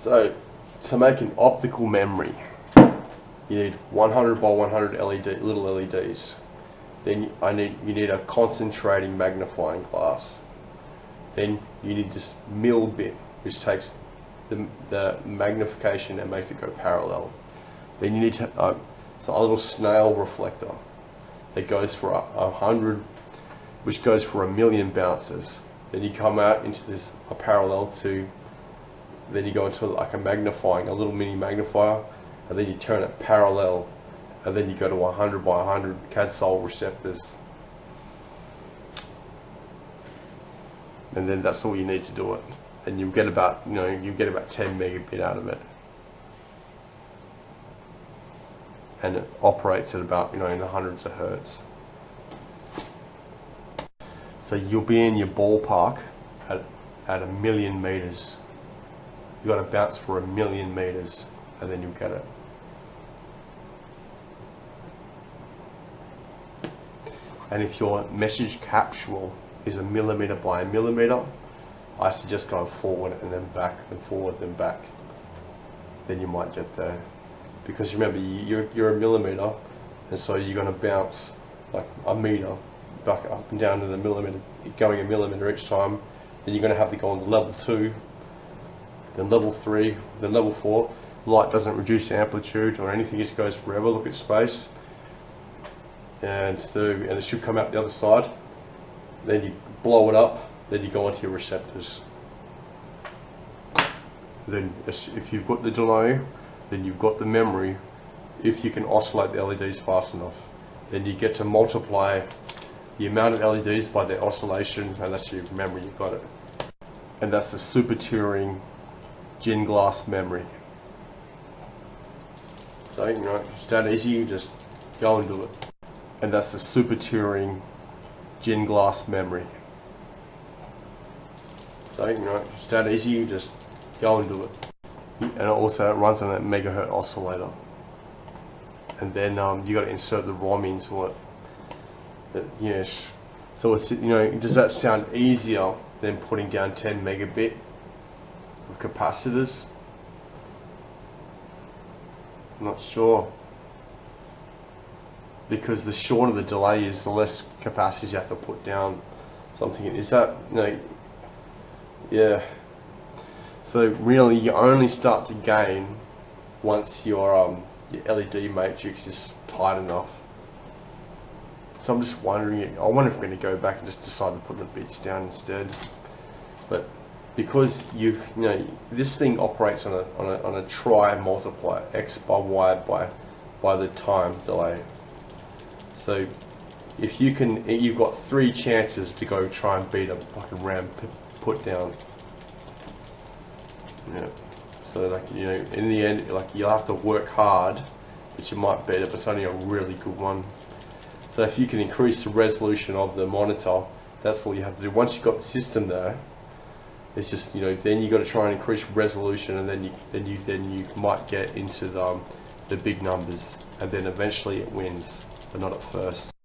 So to make an optical memory, you need 100 by 100 little LEDs. Then you need a concentrating magnifying glass. Then you need this mill bit, which takes the magnification and makes it go parallel. Then you need a little snail reflector that goes for 100, which goes for 1,000,000 bounces. Then you come out into a parallel to, then you go into like a little mini magnifier, and then you turn it parallel, and then you go to 100 by 100 CAD-SOL receptors. And then that's all you need to do it. And you get about 10 megabit out of it. And it operates at about, in the hundreds of hertz. So you'll be in your ballpark at 1,000,000 meters. You got to bounce for 1,000,000 meters, and then you'll get it. And if your message capsule is 1mm by 1mm, I suggest going forward and then back, then forward, then back. Then you might get there. Because remember, you're 1mm, and so you're going to bounce like a meter back up and down to the millimeter, going 1mm each time. Then you're going to have to go on to level 2, then level 3, then level 4. Light doesn't reduce amplitude or anything, it just goes forever. Look at space. And it should come out the other side. Then you blow it up, then you go onto your receptors. Then if you've got the delay, then you've got the memory. If you can oscillate the LEDs fast enough, then you get to multiply the amount of LEDs by their oscillation, and that's your memory. You've got it. And that's the super Turing gin glass memory. So it's that easy, you just go and do it. And that's the super Turing gin glass memory. So it's that easy, you just go and do it. And also it runs on a megahertz oscillator. And then you got to insert the ROM into it. Yes. So it's, does that sound easier than putting down 10 megabit of capacitors? I'm not sure. Because the shorter the delay is, the less capacitors you have to put down. Something is that yeah. So really, you only start to gain once your LED matrix is tight enough. So I'm just wondering. I wonder if we're going to go back and just decide to put the bits down instead. But because this thing operates on a tri multiplier, x by y by the time delay. So if you've got 3 chances to go try and beat a fucking RAM put down. Yeah. So in the end, you'll have to work hard, but you might beat it, but it's only a really good one. So if you can increase the resolution of the monitor, that's all you have to do. Once you've got the system there, it's just then you got to try and increase resolution, and then you might get into the big numbers, and then eventually it wins, but not at first.